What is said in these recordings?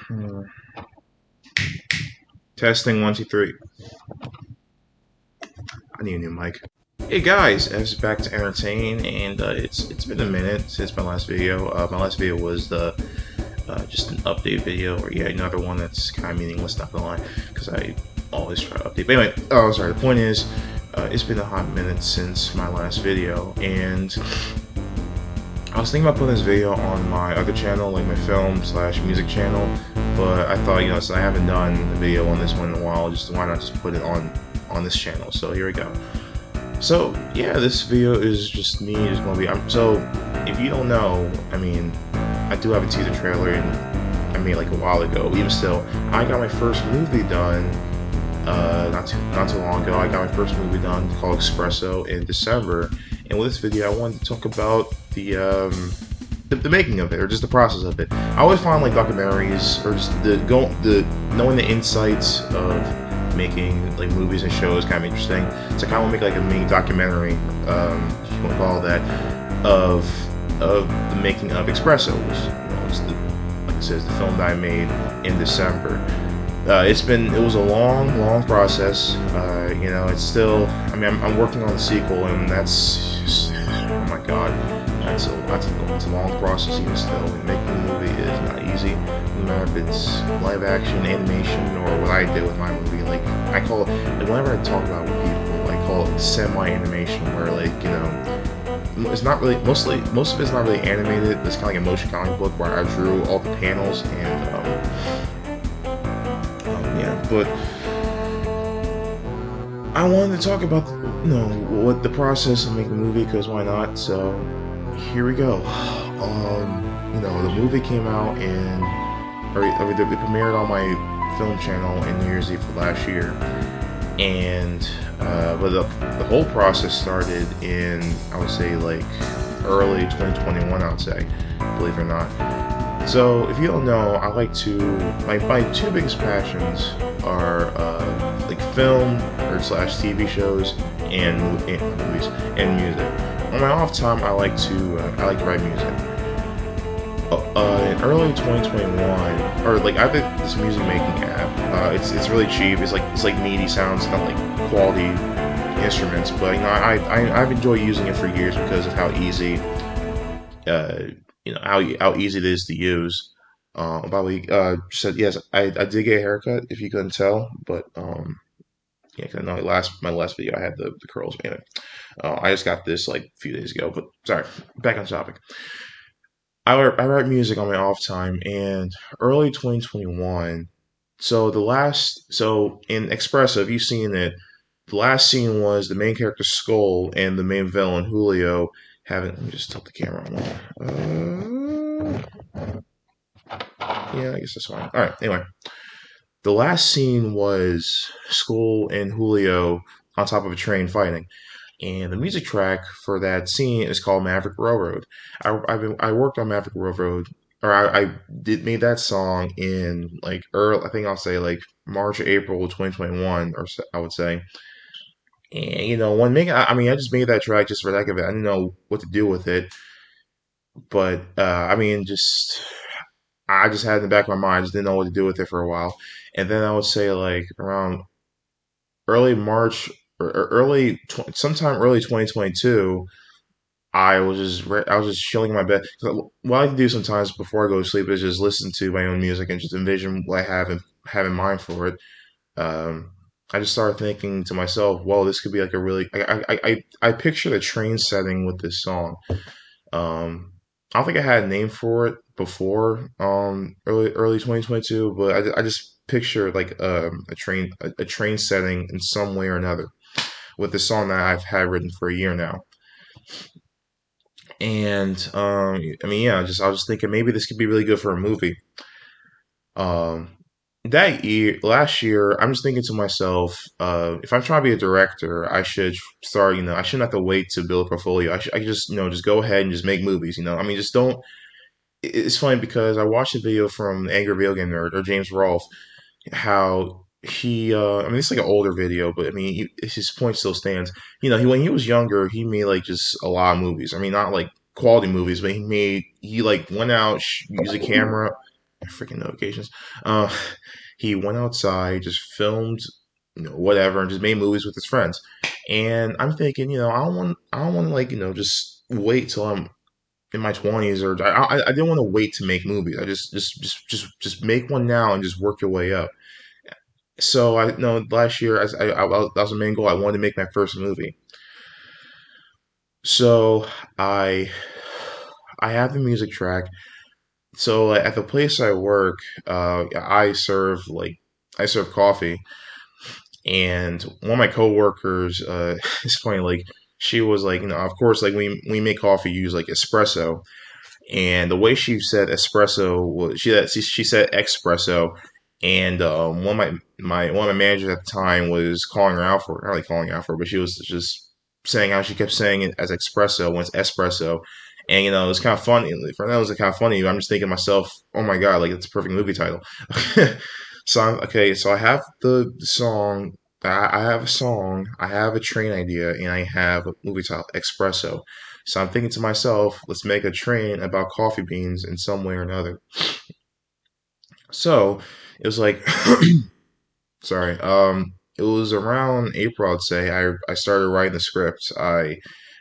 Hmm. Testing 1, 2, 3. I need a new mic. Hey guys, it's back to entertain, and it's been a minute since my last video. My last video was the just an update video, or yeah, another one that's kind of meaningless. Not gonna lie, because I always try to update. But anyway, oh sorry. The point is, it's been a hot minute since my last video, and I was thinking about putting this video on my other channel, like my film/music channel, but I thought, since I haven't done a video on this one in a while, just why not just put it on this channel? So here we go. So yeah, this video is just me. Just gonna be. So if you don't know, I do have a teaser trailer, and I made like a while ago. Even still, I got my first movie done. Not too long ago, I got my first movie done called XPRESSO in December. And with this video, I wanted to talk about the making of it, or just the process of it. I always find like documentaries, or just the knowing the insights of making like movies and shows kind of interesting. So I kind of want to make like a mini documentary, if you want to call it that, of the making of XPRESSO, which is like it says, the film that I made in December. It was a long process. It's still. I'm working on the sequel, and that's oh my god, it's a long process. Even still, making a movie is not easy. No matter if it's live action, animation, or what I did with my movie. Like I call it, like whenever I talk about it with people, I call it semi-animation, where it's not really most of it's not really animated. It's kind of like a motion comic book where I drew all the panels and. Yeah, but I wanted to talk about what the process of making a movie, because why not? So here we go. The movie came out it premiered on my film channel in New Year's Eve of last year, and but the whole process started in, I would say, like early 2021. I would say, believe it or not. So, if you don't know, I like to, my two biggest passions are like film or slash TV shows and movies and music. On my off time, I like to write music. In early 2021, or like I did this music making app. It's really cheap. It's like MIDI sounds, not like quality instruments. But I've enjoyed using it for years because of how easy how easy it is to use. By the way, said yes, I did get a haircut if you couldn't tell, but yeah, 'cause I know my last video I had the curls. Anyway, I just got this like a few days ago. But sorry, back on topic. I write music on my off time, and early 2021. So in Espresso, if you've seen it, the last scene was the main character's skull and the main villain Julio having. Let me just tilt the camera on. Yeah, I guess that's fine. All right. Anyway, the last scene was Skull and Julio on top of a train fighting, and the music track for that scene is called Maverick Railroad. I worked on Maverick Railroad, or I did made that song in like early. I think I'll say like March or April 2021, or so, I would say. And when making, I just made that track just for the heck of it. I didn't know what to do with it, but I just had it in the back of my mind. I just didn't know what to do with it for a while. And then I would say like around early March, or sometime early 2022, I was just chilling in my bed. What I like to do sometimes before I go to sleep is just listen to my own music and just envision what I have in mind for it. Um, I just started thinking to myself, "Whoa, this could be like a really." I picture the train setting with this song. I don't think I had a name for it before early 2022, but I just picture like a train setting in some way or another with the song that I've had written for a year now. And yeah, I was just thinking maybe this could be really good for a movie. Um, last year, I'm just thinking to myself, if I'm trying to be a director, I should start. I shouldn't have to wait to build a portfolio. I just just go ahead and just make movies. Just don't. It's funny because I watched a video from Angry Video Game Nerd, or James Rolfe, how he it's like an older video, but his point still stands. When he was younger, he made like just a lot of movies. Not like quality movies, but he like went out, used a camera. freaking notifications. Uh, he went outside, just filmed, whatever, and just made movies with his friends. And I'm thinking, I don't want to like, just wait till I'm in my 20s, or I didn't want to wait to make movies. I just make one now and just work your way up. So I know last year, that was the main goal. I wanted to make my first movie. So I I have the music track. So at the place I work, I serve coffee, and one of my coworkers, it's funny, like she was like, of course, like we make coffee, use like espresso, and the way she said espresso was she said espresso, and one of my managers at the time was calling her out for not really calling her out for it, but she was just saying how she kept saying it as espresso when it's espresso, and it was kind of funny. For that, it was kind of funny. I'm just thinking to myself, oh my god, like it's a perfect movie title. So okay, so I have the song. I have a song, I have a train idea, and I have a movie title, Espresso. So I'm thinking to myself, let's make a train about coffee beans in some way or another. So it was like, sorry, it was around April, I'd say. I started writing the script. I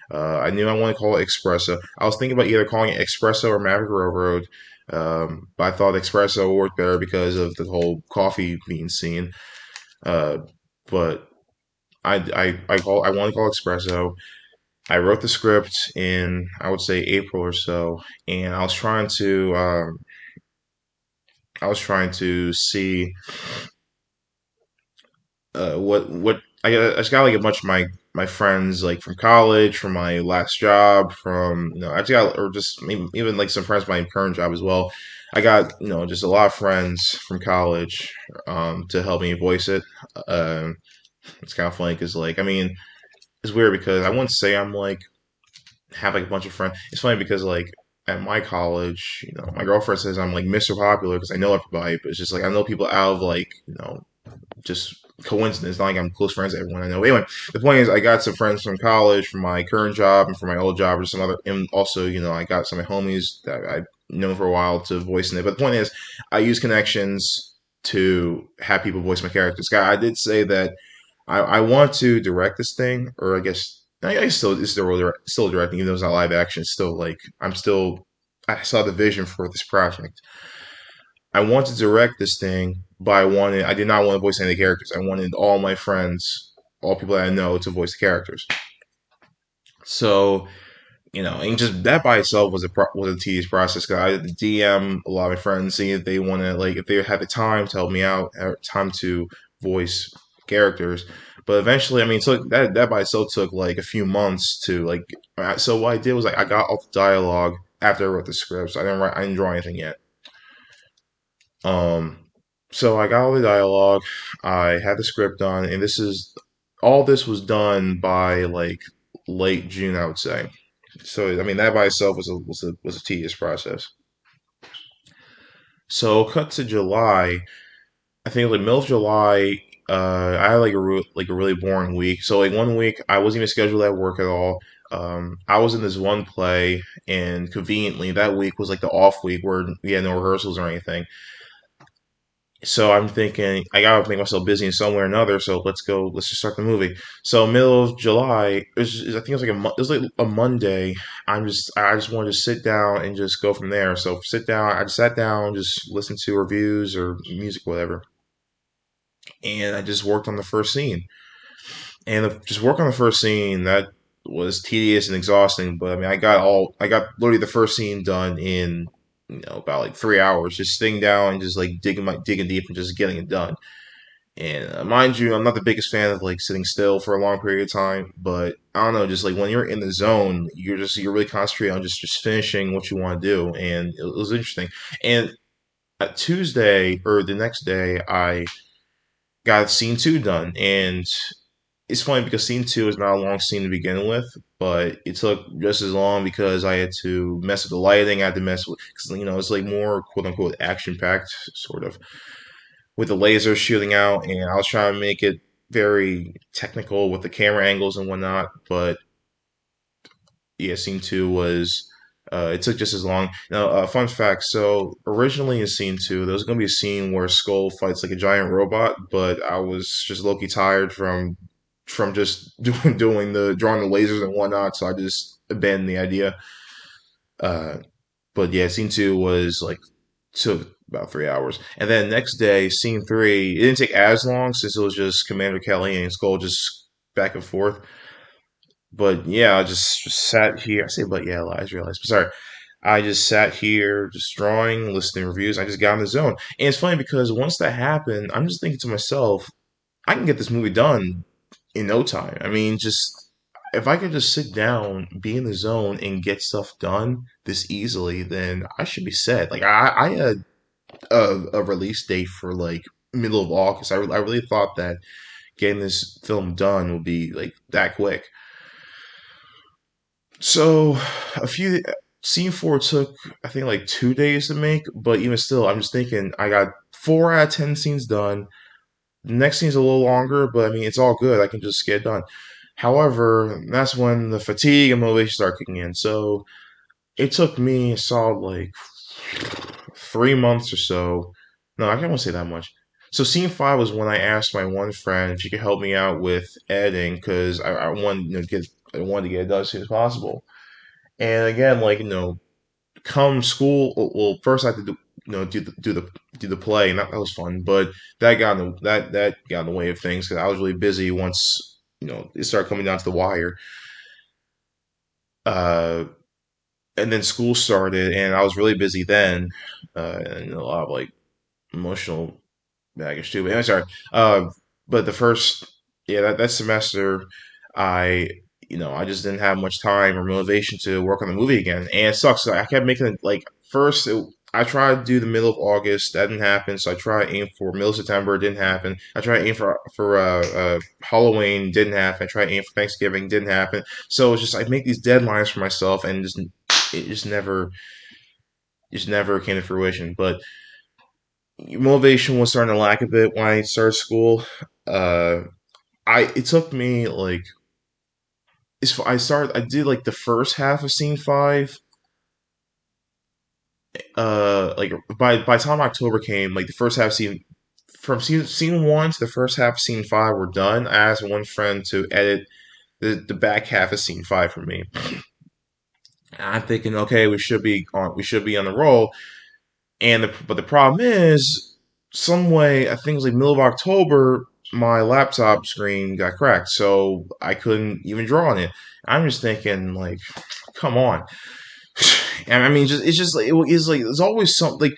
knew I wanted to call it Espresso. I was thinking about either calling it Espresso or Maverick Railroad, but I thought Espresso worked better because of the whole coffee bean scene. Uh, but I want to call it Espresso. I wrote the script in, I would say, April or so, and I was trying to see what I just got like a bunch of my friends like from college, from my last job, from I just got or just even like some friends from my current job as well. I got just a lot of friends from college to help me voice it. Um, it's kind of funny because like I mean it's weird because I wouldn't say I'm like have like a bunch of friends. It's funny because like at my college, my girlfriend says I'm like Mr. Popular because I know everybody, but it's just like I know people out of like just coincidence. Not like I'm close friends with everyone I know. But anyway, the point is I got some friends from college, from my current job, and from my old job, or some other, and also I got some of my homies that I've known for a while to voice in it. But the point is, I use connections to have people voice my characters. Guy, I did say that I want to direct this thing, or I guess still it's still directing, even though it's not live action. It's still like I saw the vision for this project. I want to direct this thing, but I did not want to voice any of the characters. I wanted all my friends, all people that I know, to voice the characters. So and just that by itself was a tedious process. Cause I had to DM a lot of my friends, see if they want to if they had the time to help me out, have time to voice characters. But eventually, I mean, took that by itself took like a few months to like. So what I did was like I got all the dialogue after I wrote the script. So I didn't draw anything yet. Um, so I got all the dialogue. I had the script done, and this was done by like late June, I would say. So I mean that by itself was a tedious process. So cut to July. I think like middle of July. I had like a really boring week. So like one week I wasn't even scheduled at work at all. I was in this one play, and conveniently that week was like the off week where we had no rehearsals or anything. So I'm thinking I gotta make myself busy in some way or another. So let's go. Let's just start the movie. So middle of July, I think it was like it was like a Monday. I just wanted to sit down and just go from there. So sit down. I just sat down, just listened to reviews or music, whatever, and I just worked on the first scene. And just work on the first scene that was tedious and exhausting. But I mean, I got literally the first scene done in about like 3 hours, just sitting down and just like digging deep and just getting it done. And mind you, I'm not the biggest fan of like sitting still for a long period of time, but I don't know, just like when you're in the zone, you're really concentrating on just finishing what you want to do, and it was interesting. And Tuesday or the next day, I got scene two done, and it's funny because scene two is not a long scene to begin with, but it took just as long because I had to mess with the lighting. I had to mess with because it's like more quote unquote action packed, sort of with the laser shooting out, and I was trying to make it very technical with the camera angles and whatnot. But yeah, scene two was. It took just as long. Now, fun fact: so originally in scene two, there was going to be a scene where Skull fights like a giant robot, but I was just low-key tired from just doing the drawing the lasers and whatnot, so I just abandoned the idea. Uh, but yeah, scene two was like took about 3 hours, and then next day, scene three, it didn't take as long since it was just Commander Kelly and Skull just back and forth. But yeah, I just sat here. I say, but yeah, I realized. But sorry, I just sat here, just drawing, listening to reviews. I just got in the zone, and it's funny because once that happened, I'm just thinking to myself, I can get this movie done in no time. I mean, just if I could just sit down, be in the zone, and get stuff done this easily, then I should be set. Like I had a release date for like middle of August. I really thought that getting this film done would be like that quick. So a few scene four took I think like 2 days to make, but even still, I'm just thinking I got 4 out of 10 scenes done. The next scene's a little longer, but I mean it's all good. I can just get it done. However, that's when the fatigue and motivation start kicking in. So it took me a solid like 3 months or so. No, I can't want to say that much. So scene five was when I asked my one friend if she could help me out with editing because I wanted I wanted to get it done as soon as possible. And again, like come school. Well, first I had to do the play, and that was fun. But that got in the way of things because I was really busy once it started coming down to the wire. Uh, and then school started, and I was really busy then, and a lot of like emotional baggage too. But anyway, sorry. But the first, yeah, that semester, I, I just didn't have much time or motivation to work on the movie again, and it sucks. I kept making it like first. I tried to do the middle of August. That didn't happen. So I tried to aim for middle of September. It didn't happen. I tried to aim for Halloween. Didn't happen. I tried to aim for Thanksgiving. Didn't happen. So it's just I make these deadlines for myself, and it just never came to fruition. But motivation was starting to lack a bit when I started school. Uh, it took me like I did like the first half of scene five. Like by the time October came, like the first half scene from scene one to the first half of scene five were done. I asked one friend to edit the back half of scene five for me. And I'm thinking, okay, we should be on the roll. But the problem is, some way I think it was like middle of October, my laptop screen got cracked, so I couldn't even draw on it. I'm just thinking, like, come on. And I mean, just it's just like it's like there's always something. Like,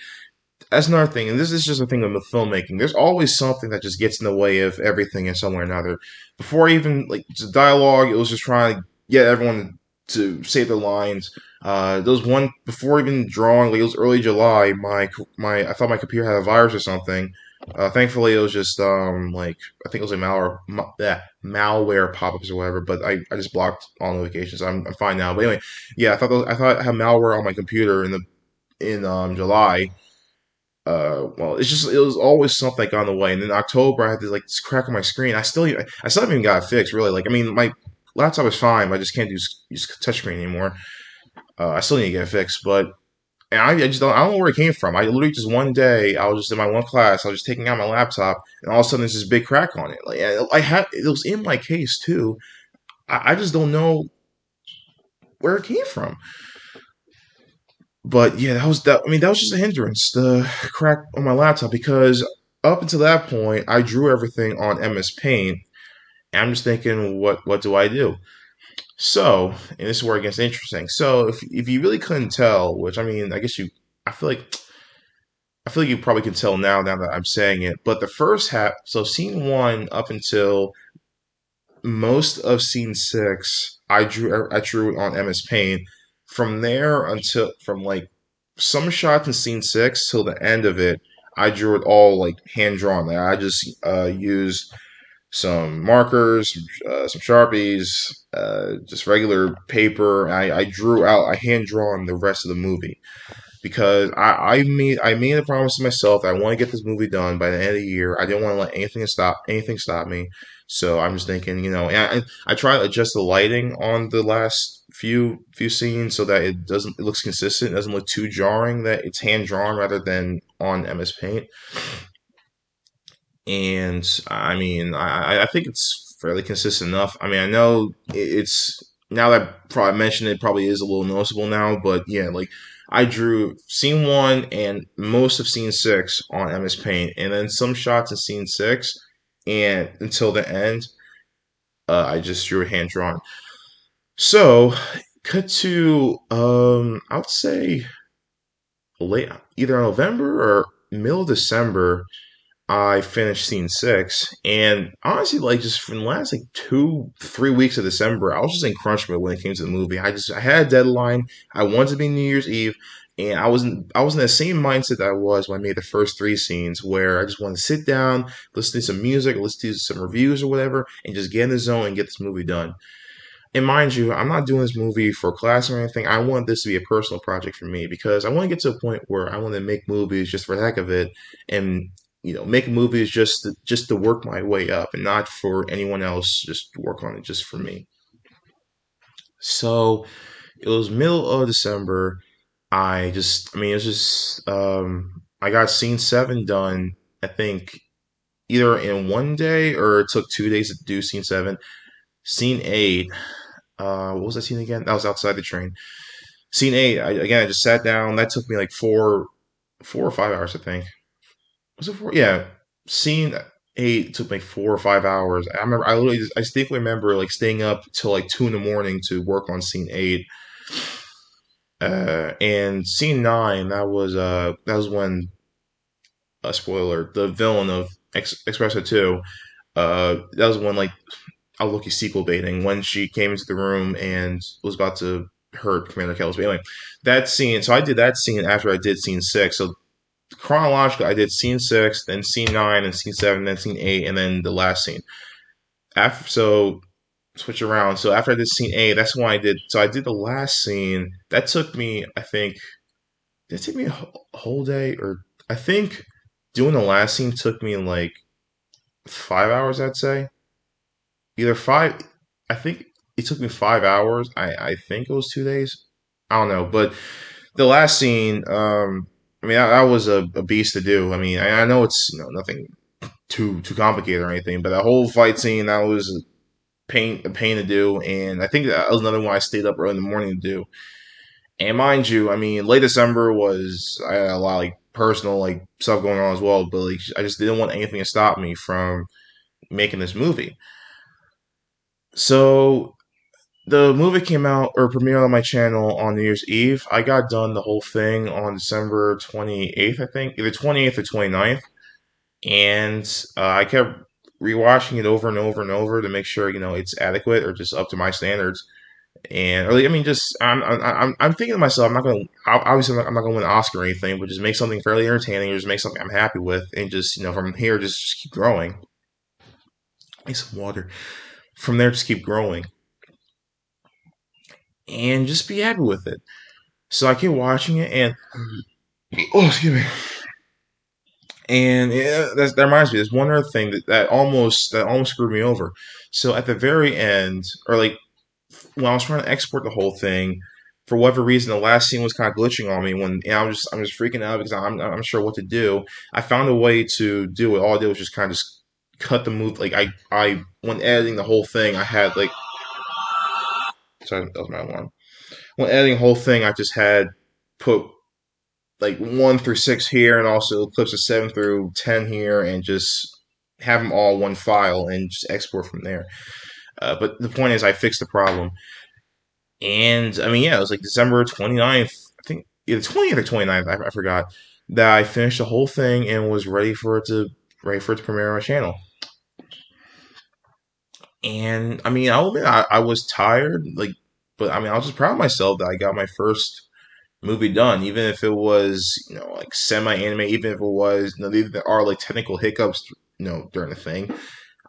that's another thing, and this is just a thing with filmmaking. There's always something that just gets in the way of everything in some way or another. Before even like the dialogue, it was just trying to get everyone to say their lines. There was one before even drawing, like it was early July. My I thought my computer had a virus or something. Thankfully, it was just like I think it was like malware pop-ups or whatever. But I just blocked all notifications. I'm fine now. But anyway, yeah, I thought I had malware on my computer in July. Well, it was always something that got in the way. And then October, I had this crack on my screen. I still haven't even got it fixed, really. Like, I mean, my laptop is fine, but I just can't use touchscreen anymore. I still need to get it fixed, but and I just don't, I don't know where it came from. I literally just one day, I was just in my one class, I was just taking out my laptop, and all of a sudden, there's this big crack on it. Like, I had it was in my case too. I just don't know where it came from. But yeah, that was that. I mean, that was just a hindrance, the crack on my laptop, because up until that point, I drew everything on MS Paint, and I'm just thinking, what do I do? So, and this is where it gets interesting. So, if you really couldn't tell, which I mean, I feel like I feel like you probably can tell now that I'm saying it. But the first half, so scene one up until most of scene six, I drew it on MS Paint. From there until from like some shots in scene six till the end of it, I drew it all like hand drawn. Like I just used some markers, some sharpies, just regular paper. I drew out, I hand drawn the rest of the movie. because I made a promise to myself that I want to get this movie done by the end of the year. I didn't want to let anything stop me. So I'm just thinking, and I try to adjust the lighting on the last few scenes so that it looks consistent, it doesn't look too jarring, that it's hand drawn rather than on MS Paint. And I mean, I think it's fairly consistent enough. I mean, I know it's now that I probably mentioned it, probably is a little noticeable now, but yeah, like I drew scene one and most of scene six on MS Paint, and then some shots in scene six, and until the end, I just drew hand drawn. So, cut to I would say late either November or middle of December. I finished scene six, and honestly, like just for the last like 2, 3 weeks of December, I was just in crunch mode when it came to the movie. I had a deadline. I wanted to be New Year's Eve, and I was in the same mindset that I was when I made the first three scenes, where I just wanted to sit down, listen to some music, listen to some reviews or whatever, and just get in the zone and get this movie done. And mind you, I'm not doing this movie for class or anything. I want this to be a personal project for me because I want to get to a point where I want to make movies just for the heck of it, and make movies just to work my way up, and not for anyone else. Just work on it just for me. So it was middle of December. I mean, it's just I got scene seven done. I think either in one day or it took 2 days to do scene seven. Scene eight. What was that scene again? That was outside the train. Scene eight. I just sat down. That took me like 4 or 5 hours, I think. Was it four? Yeah. Scene eight took like 4 or 5 hours. I remember. I distinctly remember like staying up till like 2 in the morning to work on scene eight. And scene nine. That was when, spoiler, the villain of Espresso Two. That was when like I'll look at sequel baiting when she came into the room and was about to hurt Commander Kellis. But anyway, that scene. So I did that scene after I did scene six. So chronologically, I did scene six, then scene nine, and scene seven, then scene eight, and then the last scene. So switch around. So after I did scene eight, that's when I did. So I did the last scene. That took me, I think, did it take me a whole day? Or I think doing the last scene took me like 5 hours. I'd say either five. I think it took me 5 hours. I think it was 2 days. I don't know, but the last scene. I mean, that was a beast to do. I mean, I know it's nothing too complicated or anything, but that whole fight scene, that was a pain to do, and I think that was another one I stayed up early in the morning to do. And mind you, I mean, late December was, I had a lot of like personal like stuff going on as well, but like I just didn't want anything to stop me from making this movie. So the movie came out or premiered on my channel on New Year's Eve. I got done the whole thing on December 28th, I think, either 28th or 29th. And I kept rewatching it over and over and over to make sure it's adequate or just up to my standards. And really, I mean, just I'm thinking to myself, I'm not going to obviously I'm not going to win an Oscar or anything, but just make something fairly entertaining or just make something I'm happy with, and just from here just keep growing. Make some water. From there, just keep growing and just be happy with it. So I keep watching it, and oh, excuse me. And yeah, that reminds me. There's one other thing that almost screwed me over. So at the very end, or like when I was trying to export the whole thing, for whatever reason, the last scene was kind of glitching on me. When I'm just freaking out because I'm sure what to do. I found a way to do it. All I did was just kind of just cut the move. Like I when editing the whole thing, I had like sorry, that was my alarm. When editing the whole thing, I just had put like 1 through 6 here, and also clips of 7 through 10 here, and just have them all one file and just export from there. But the point is, I fixed the problem, and I mean, yeah, it was like December 29th, I think, either 20th or 29th, I forgot, that I finished the whole thing and was ready for it to premiere on my channel. And I mean, I'll admit I was tired, like, but I mean, I was just proud of myself that I got my first movie done, even if it was like semi anime, even if it was there are like technical hiccups during the thing.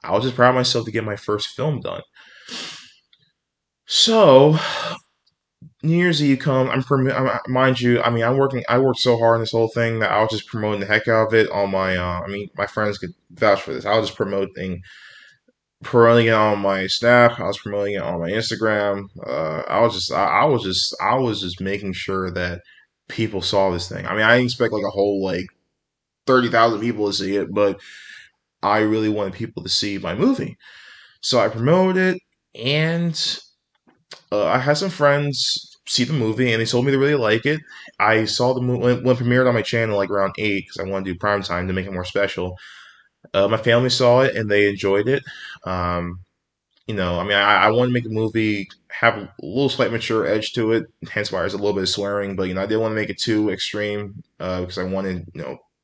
I was just proud of myself to get my first film done. So New Year's Eve come. Mind you. I mean, I'm working. I worked so hard on this whole thing that I was just promoting the heck out of it on my. I mean, my friends could vouch for this. I was just promoting it on my Snap. I was promoting it on my Instagram. I was just making sure that people saw this thing. I mean, I didn't expect like a whole like 30,000 people to see it, but I really wanted people to see my movie. So I promoted it, and I had some friends see the movie, and they told me they really like it. I saw the movie when it premiered on my channel like around 8 because I wanted to do prime time to make it more special. My family saw it and they enjoyed it. Um, I mean, I want to make the movie have a little slight mature edge to it, hence why there's a little bit of swearing. But I didn't want to make it too extreme because I wanted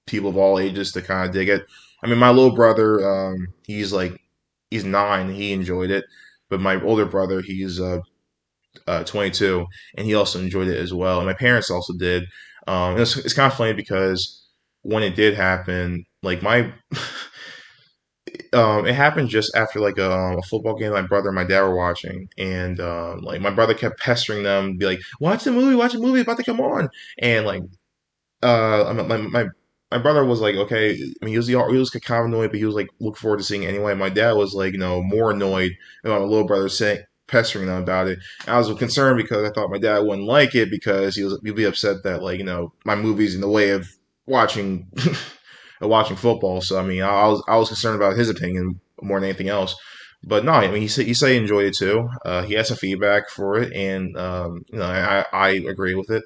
people of all ages to kind of dig it. I mean, my little brother, he's 9, he enjoyed it, but my older brother, he's 22, and he also enjoyed it as well. And my parents also did. It's kind of funny because when it did happen, like my it happened just after like a football game my brother and my dad were watching, and like my brother kept pestering them, be like, watch the movie, about to come on," and like my brother was like, okay. I mean, he was kind of annoyed, but he was like looking forward to seeing it anyway. My dad was like, more annoyed about my little brother saying pestering them about it. And I was concerned because I thought my dad wouldn't like it because he'd be upset that like my movie's in the way of watching of watching football. So I mean, I was concerned about his opinion more than anything else. But no, I mean, he said he enjoyed it too. He had some feedback for it, and I agree with it.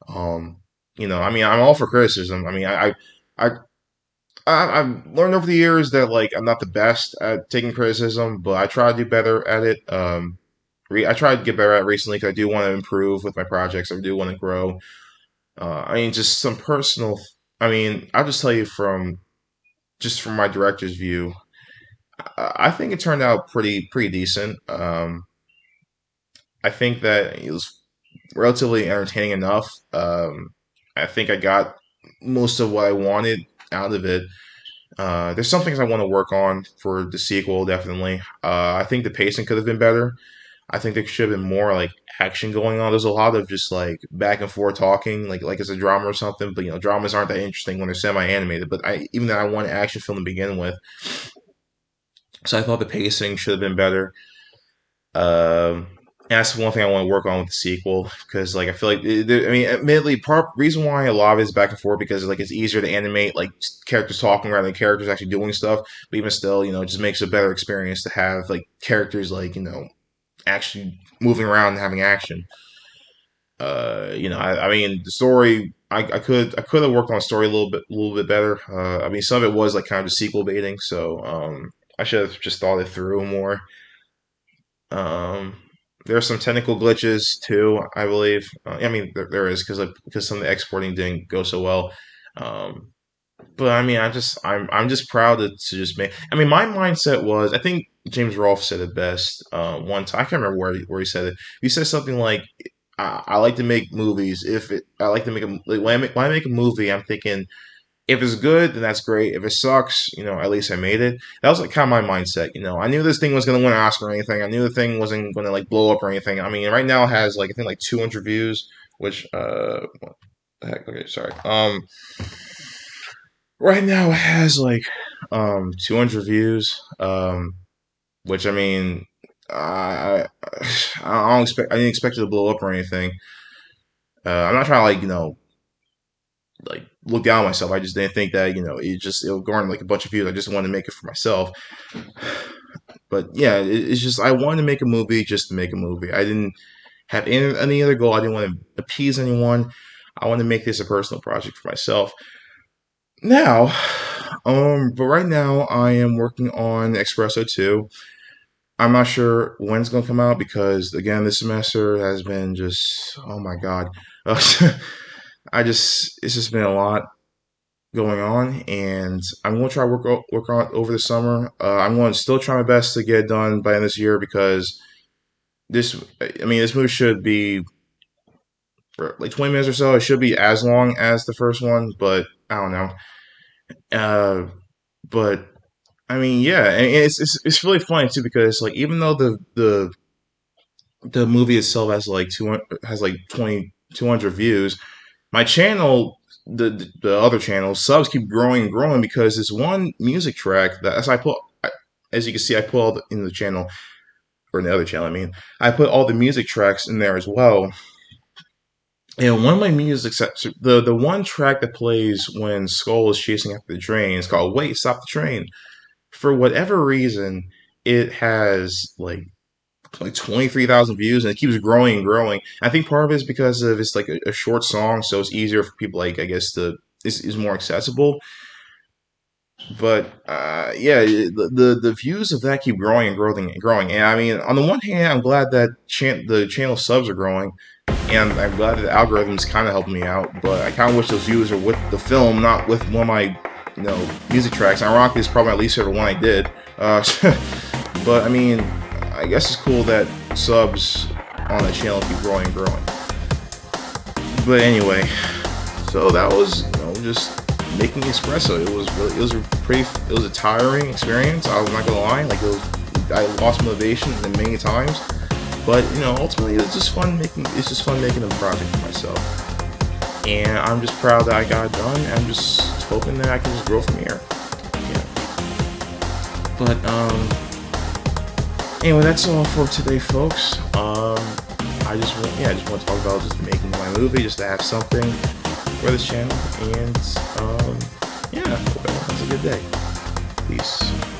Um, I mean, I'm all for criticism. I mean, I, I've learned over the years that like I'm not the best at taking criticism, but I try to do better at it. I tried to get better at it recently because I do want to improve with my projects. I do want to grow. I mean, just some personal. I mean, I'll just tell you from my director's view. I think it turned out pretty decent. I think that it was relatively entertaining enough. I think I got most of what I wanted out of it. There's some things I want to work on for the sequel, definitely. I think the pacing could have been better. I think there should have been more like action going on. There's a lot of just like back and forth talking, like it's a drama or something. But dramas aren't that interesting when they're semi-animated. But even though I want an action film to begin with, so I thought the pacing should have been better. Um, and that's one thing I want to work on with the sequel because, like, I feel like, I mean, admittedly, part reason why a lot of it is back and forth because like it's easier to animate like characters talking rather than characters actually doing stuff. But even still, it just makes a better experience to have like characters like actually moving around and having action. I mean, the story. I could have worked on the story a little bit better. I mean, some of it was like kind of the sequel baiting, so I should have just thought it through more. Um, there are some technical glitches too, I believe. I mean, there is because some of the exporting didn't go so well. Um, but I mean, I'm just proud to just make. I mean, my mindset was I think James Rolfe said it best one time. I can't remember where he said it. He said something like, I like to make movies. I like to make a like, when I make a movie, I'm thinking if it's good, then that's great. If it sucks, at least I made it. That was like kind of my mindset. I knew this thing was gonna win an Oscar or anything. I knew the thing wasn't gonna like blow up or anything. I mean, right now it has like I think like 200 views, which what the heck? Okay, sorry. Right now it has like 200 views. Which I mean, I didn't expect it to blow up or anything. I'm not trying to like look down on myself. I just didn't think that it'll garner like a bunch of views. I just wanted to make it for myself. But yeah, it's just I wanted to make a movie just to make a movie. I didn't have any other goal. I didn't want to appease anyone. I wanted to make this a personal project for myself. Now, but right now I am working on Espresso 2. I'm not sure when it's gonna come out because again, this semester has been just oh my god. It's just been a lot going on, and I'm going to try to work on it over the summer. I'm going to still try my best to get it done by the end of this year because this movie should be for like 20 minutes or so. It should be as long as the first one, but I don't know. Uh, but I mean, yeah, and it's really funny too because like even though the movie itself has like 200, has like 200 views. My channel, the other channel, subs keep growing and growing because this one music track that as you can see, I put all in the channel, or in the other channel. I mean, I put all the music tracks in there as well. And one of my music sets, the one track that plays when Skull is chasing after the train is called "Wait, Stop the Train." For whatever reason, it has like 23,000 views, and it keeps growing and growing. I think part of it is because of it's like a short song, so it's easier for people, like, I guess, to is more accessible. But yeah, the views of that keep growing and growing and growing. And I mean, on the one hand, I'm glad that the channel subs are growing, and I'm glad that the algorithm's kind of helping me out. But I kind of wish those views are with the film, not with one of my music tracks. Ironically, it's probably my least favorite one I did. But I mean, I guess it's cool that subs on the channel keep growing and growing. But anyway, so that was just making espresso. It was a tiring experience. I was not gonna lie, I lost motivation many times. But ultimately, it's just fun making a project for myself, and I'm just proud that I got it done. I'm just hoping that I can just grow from here. Yeah. But anyway, that's all for today, folks. I just want to talk about just making my movie, just to have something for this channel, and yeah, hope everyone has a good day. Peace.